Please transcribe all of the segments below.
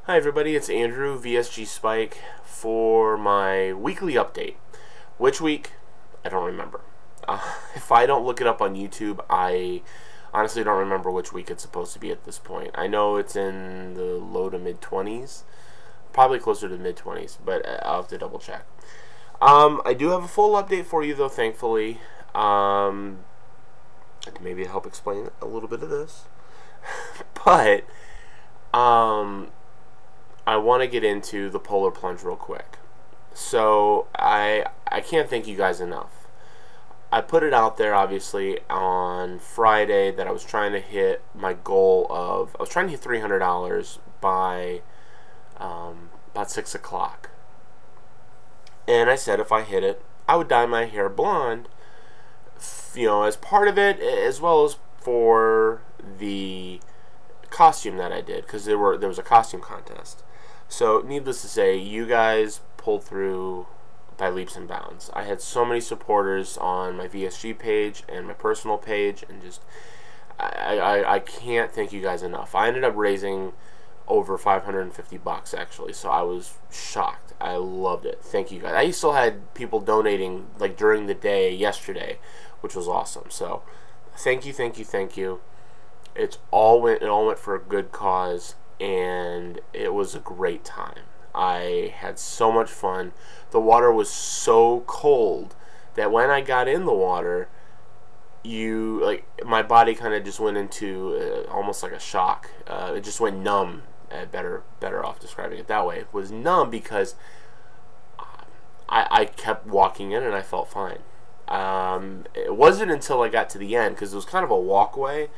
Hi everybody, it's Andrew, VSGSpike, for my weekly update. Which week? I don't remember. If I don't look it up on YouTube, I honestly don't remember which week it's supposed to be at this point. I know it's in the low to mid-20s, probably closer to the mid-20s, but I'll have to double check. I do have a full update for you though, thankfully. Maybe help explain a little bit of this. But, I want to get into the polar plunge real quick. So I can't thank you guys enough. I put it out there obviously on Friday that I was trying to hit my goal of, I was trying to hit $300 by about 6 o'clock. And I said if I hit it, I would dye my hair blonde, you know, as part of it, as well as for the costume that I did, because there was a costume contest. So needless to say, you guys pulled through by leaps and bounds. I had so many supporters on my VSG page and my personal page, and just I can't thank you guys enough. I ended up raising over 550 bucks actually, so I was shocked. I loved it. Thank you guys. I still had people donating like during the day yesterday, which was awesome. So thank you, thank you, thank you. It all went for a good cause, and it was a great time. I had so much fun. The water was so cold that when I got in the water, my body kind of just went into almost like a shock. It just went numb. Better off describing it that way. It was numb because I kept walking in and I felt fine. It wasn't until I got to the end, because it was kind of a walkway,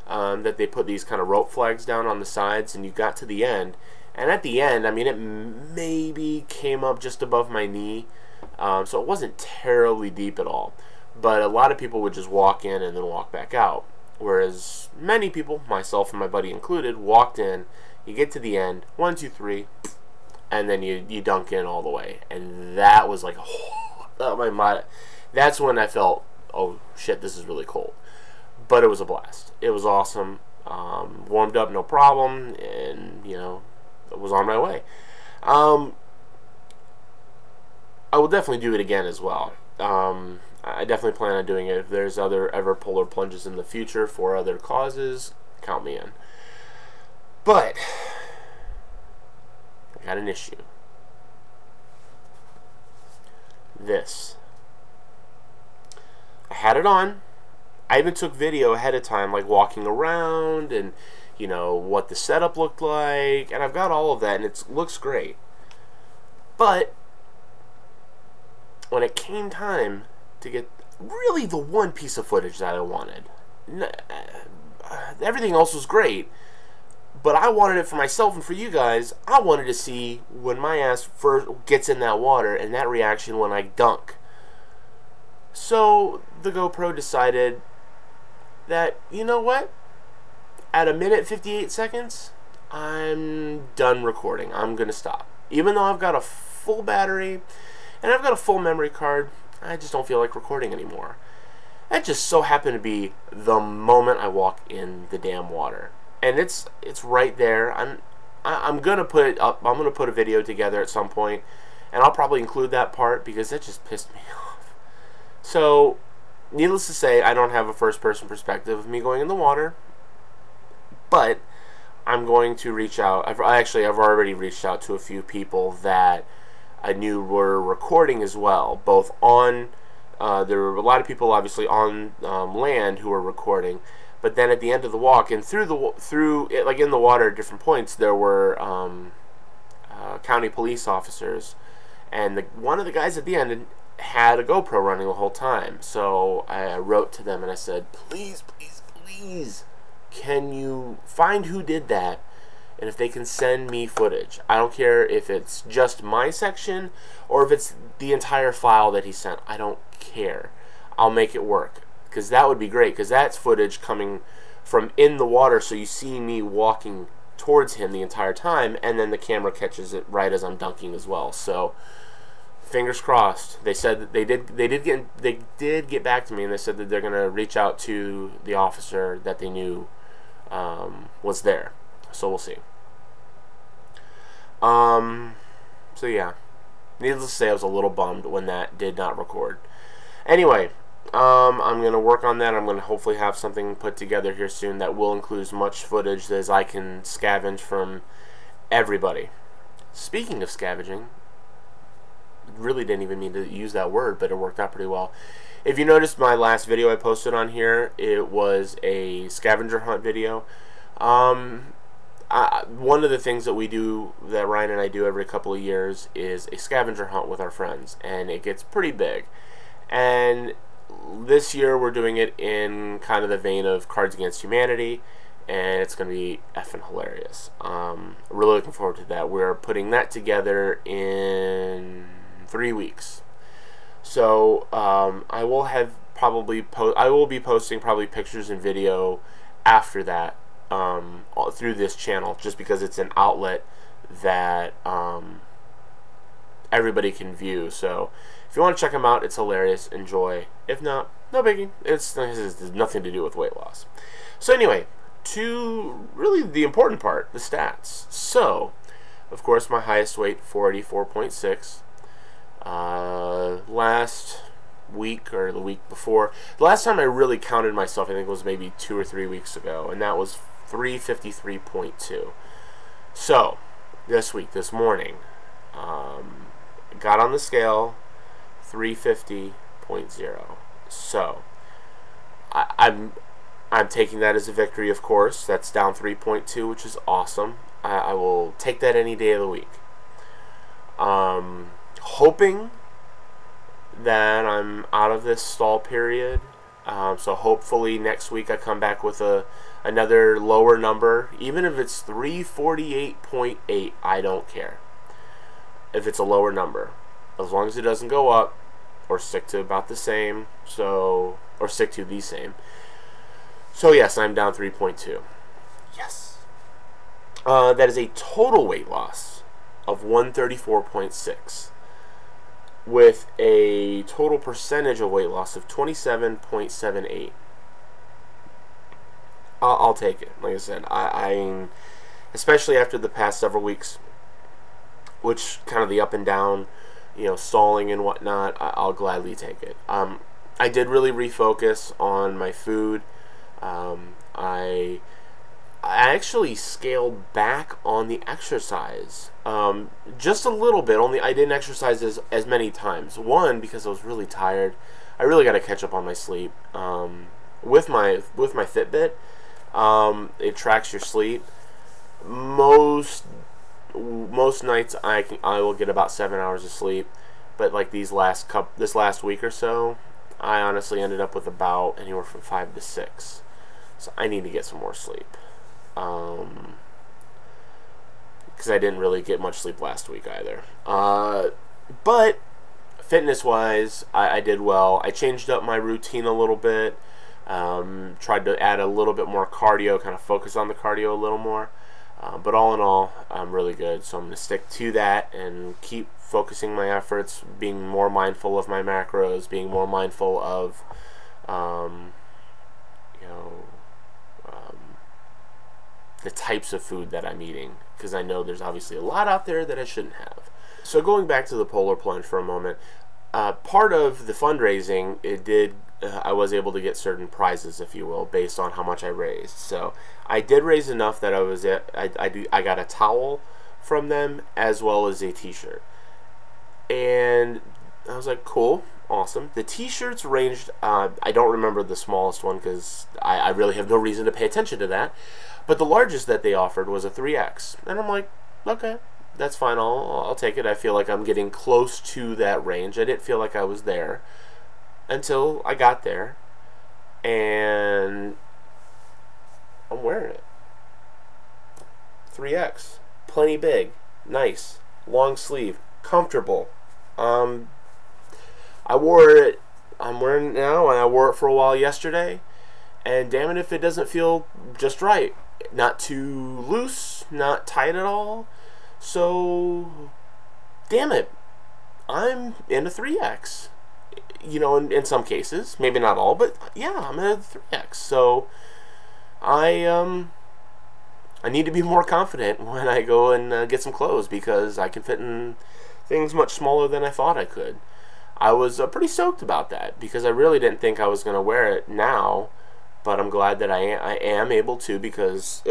that they put these kind of rope flags down on the sides, and you got to the end, and at the end, I mean, it maybe came up just above my knee, so it wasn't terribly deep at all, but a lot of people would just walk in and then walk back out, whereas many people, myself and my buddy included, walked in. You get to the end, 1, 2, 3, and then you dunk in all the way, and that was like, oh my mind. That's when I felt, oh shit, this is really cold. But it was a blast. It was awesome. Warmed up no problem, and you know, it was on my way. I will definitely do it again as well. I definitely plan on doing it. If there's ever polar plunges in the future for other causes, count me in. But I got an issue. This. I had it on. I even took video ahead of time, like walking around and, you know, what the setup looked like, and I've got all of that, and it looks great. But when it came time to get really the one piece of footage that I wanted, everything else was great, but I wanted it for myself and for you guys. I wanted to see when my ass first gets in that water and that reaction when I dunk. So the GoPro decided that, you know what, at 1:58 seconds, I'm done recording. I'm gonna stop. Even though I've got a full battery and I've got a full memory card, I just don't feel like recording anymore. That just so happened to be the moment I walk in the damn water, and it's right there. I'm gonna put up. I'm gonna put a video together at some point, and I'll probably include that part because that just pissed me off. So, needless to say, I don't have a first-person perspective of me going in the water, but I'm going to reach out. I've already reached out to a few people that I knew were recording as well, both on, there were a lot of people obviously on land who were recording, but then at the end of the walk and like in the water at different points, there were county police officers, and one of the guys at the end had a GoPro running the whole time. So I wrote to them and I said, please, please, please, can you find who did that, and if they can send me footage. I don't care if it's just my section or if it's the entire file that he sent. I don't care. I'll make it work, because that would be great, because that's footage coming from in the water, so you see me walking towards him the entire time, and then the camera catches it right as I'm dunking as well. So fingers crossed. They said that they did get back to me, and they said that they're gonna reach out to the officer that they knew was there. So we'll see. So yeah, needless to say, I was a little bummed when that did not record. Anyway, I'm going to work on that. I'm going to hopefully have something put together here soon that will include as much footage as I can scavenge from everybody. Speaking of scavenging, really didn't even mean to use that word, but it worked out pretty well. If you noticed my last video I posted on here, it was a scavenger hunt video. One of the things that we do, that Ryan and I do every couple of years, is a scavenger hunt with our friends, and it gets pretty big. And this year we're doing it in kind of the vein of Cards Against Humanity, and it's going to be effing hilarious. Really looking forward to that. We're putting that together in 3 weeks. So I will be posting probably pictures and video after that through this channel, just because it's an outlet that everybody can view. So if you want to check them out, it's hilarious. Enjoy. If not, no biggie. It has nothing to do with weight loss. So anyway, to really the important part, the stats. So, of course, my highest weight, 484.6. Last week or the week before, the last time I really counted myself, I think, was maybe 2 or 3 weeks ago, and that was 353.2. So this week, this morning, got on the scale, 350.0. So I'm taking that as a victory, of course. That's down 3.2, which is awesome. I will take that any day of the week. Hoping that I'm out of this stall period. So hopefully next week I come back with another lower number. Even if it's 348.8, I don't care. If it's a lower number, as long as it doesn't go up or stick to about the same. Or stick to the same. So yes, I'm down 3.2. Yes. That is a total weight loss of 134.6. with a total percentage of weight loss of 27.78. I'll take it. Like I said, I especially after the past several weeks, which kind of the up and down, stalling and whatnot, I'll gladly take it. I did really refocus on my food. I actually scaled back on the exercise, just a little bit. Only I didn't exercise as many times. One, because I was really tired. I really got to catch up on my sleep. With my Fitbit, it tracks your sleep. Most nights I will get about 7 hours of sleep, but like this last week or so, I honestly ended up with about anywhere from 5 to 6. So I need to get some more sleep. Because I didn't really get much sleep last week either. But fitness-wise, I did well. I changed up my routine a little bit. Tried to add a little bit more cardio, kind of focus on the cardio a little more. But all in all, I'm really good. So I'm going to stick to that and keep focusing my efforts, being more mindful of my macros, being more mindful of, the types of food that I'm eating, because I know there's obviously a lot out there that I shouldn't have. So going back to the polar plunge for a moment, part of the fundraising, I was able to get certain prizes, if you will, based on how much I raised. So I did raise enough that I got a towel from them as well as a t-shirt, and I was like, cool, awesome. The t-shirts ranged, I don't remember the smallest one because I really have no reason to pay attention to that. But the largest that they offered was a 3X. And I'm like, okay, that's fine. I'll take it. I feel like I'm getting close to that range. I didn't feel like I was there until I got there. And I'm wearing it. 3X. Plenty big. Nice. Long sleeve. Comfortable. I wore it. I'm wearing it now, and I wore it for a while yesterday. And damn it if it doesn't feel just right. Not too loose, not tight at all. So, damn it, I'm in a 3X. In some cases, maybe not all, but yeah, I'm in a 3X. So, I I need to be more confident when I go and get some clothes, because I can fit in things much smaller than I thought I could. I was pretty stoked about that, because I really didn't think I was going to wear it now, but I'm glad that I am able to, because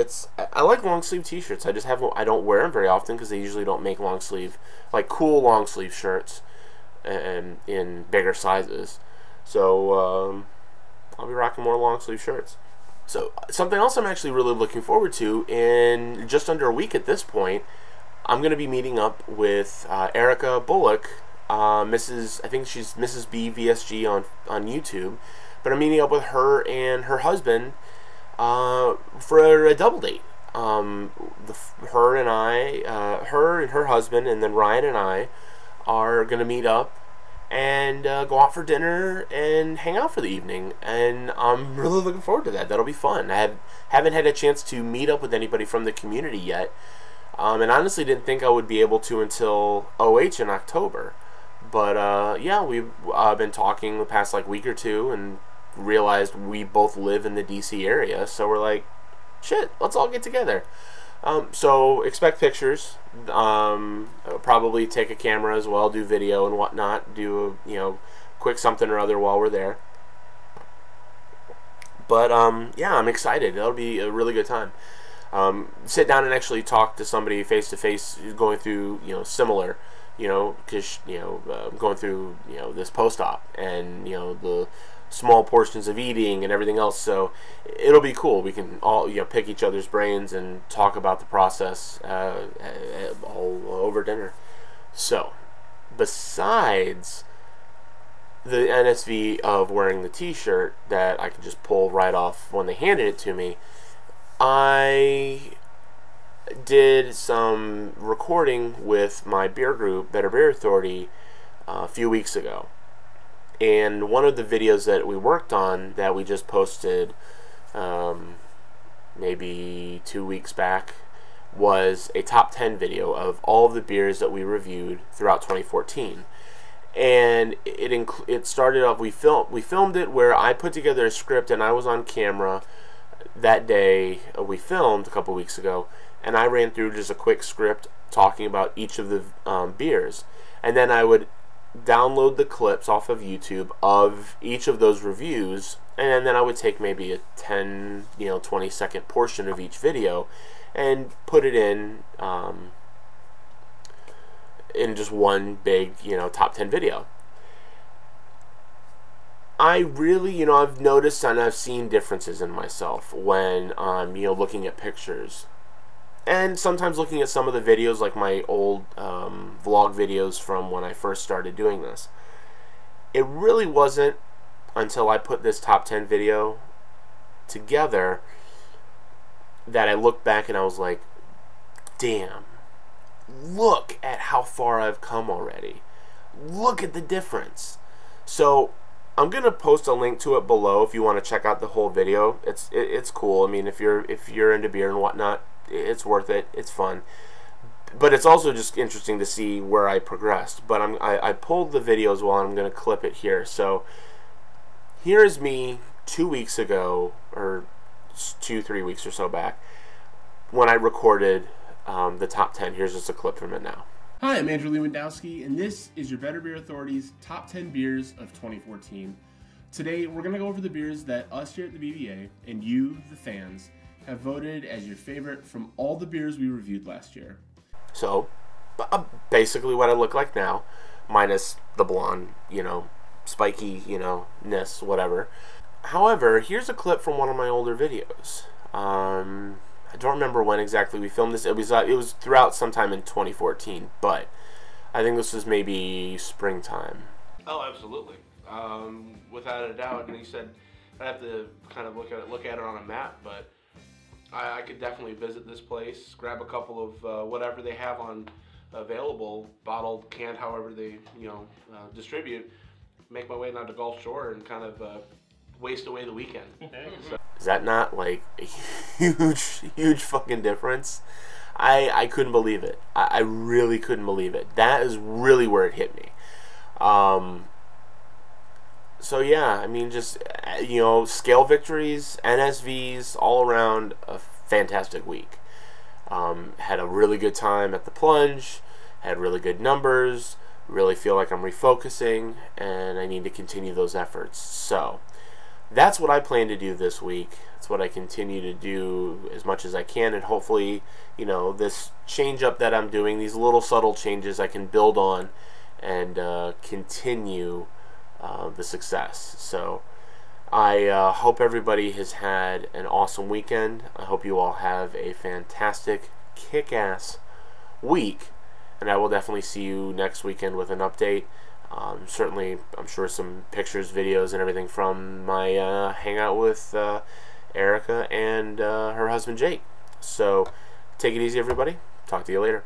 I like long sleeve t-shirts. I don't wear them very often because they usually don't make long sleeve, like cool long sleeve shirts and in bigger sizes. So I'll be rocking more long sleeve shirts. So something else I'm actually really looking forward to, in just under a week at this point, I'm going to be meeting up with Erica Bullock, I think she's Mrs. B VSG on YouTube, but I'm meeting up with her and her husband for a double date. Her and her husband, and then Ryan and I are going to meet up and go out for dinner and hang out for the evening, and I'm really looking forward to that. That'll be fun. I haven't had a chance to meet up with anybody from the community yet, and honestly didn't think I would be able to until OH in October. But yeah, we've been talking the past week or two, and realized we both live in the DC area, so we're like, shit, let's all get together. So expect pictures. I'll probably take a camera as well, do video and whatnot, do a quick something or other while we're there. But yeah, I'm excited. That'll be a really good time. Sit down and actually talk to somebody face to face who's going through similar, because going through this post-op, and the small portions of eating and everything else. So it'll be cool. We can all pick each other's brains and talk about the process all over dinner. So besides the NSV of wearing the t-shirt that I could just pull right off when they handed it to me, I did some recording with my beer group, Better Beer Authority, a few weeks ago. And one of the videos that we worked on that we just posted maybe 2 weeks back was a top 10 video of all of the beers that we reviewed throughout 2014. And it started off, we filmed it where I put together a script and I was on camera that day. We filmed a couple weeks ago, and I ran through just a quick script talking about each of the beers, and then I would download the clips off of YouTube of each of those reviews, and then I would take maybe a 10 20 second portion of each video and put it in just one big top 10 video. I really I've noticed and I've seen differences in myself when I'm looking at pictures, and sometimes looking at some of the videos, like my old vlog videos from when I first started doing this. It really wasn't until I put this top 10 video together that I looked back and I was like, damn, look at how far I've come already. Look at the difference. So I'm gonna post a link to it below if you want to check out the whole video. It's cool. I mean, if you're into beer and whatnot, it's worth it. It's fun, but it's also just interesting to see where I progressed. But I pulled the video as well, and I'm gonna clip it here. So here is me 2 weeks ago, or 3 weeks or so back, when I recorded the top 10. Here's just a clip from it now. Hi, I'm Andrew Lewandowski, and this is your Better Beer Authority's Top 10 Beers of 2014. Today, we're going to go over the beers that us here at the BBA, and you, the fans, have voted as your favorite from all the beers we reviewed last year. So, basically what I look like now, minus the blonde, spiky, ness, whatever. However, here's a clip from one of my older videos. I don't remember when exactly we filmed this. It was throughout sometime in 2014, but I think this was maybe springtime. Oh, absolutely, without a doubt. And he said I have to kind of look at it on a map, but I could definitely visit this place, grab a couple of whatever they have on available, bottled, canned, however they distribute, make my way down to Gulf Shore and kind of waste away the weekend. So. Is that not like a huge fucking difference? I couldn't believe it. I really couldn't believe it. That is really where it hit me. So yeah, I mean, just scale victories, NSVs, all around a fantastic week. Had a really good time at the plunge, had really good numbers, really feel like I'm refocusing, and I need to continue those efforts. So that's what I plan to do this week. That's what I continue to do as much as I can, and hopefully, you know, this change up that I'm doing, these little subtle changes I can build on and continue the success. So I hope everybody has had an awesome weekend. I hope you all have a fantastic, kick-ass week, and I will definitely see you next weekend with an update. Certainly, I'm sure some pictures, videos, and everything from my hangout with Erica and her husband Jake. So take it easy, everybody. Talk to you later.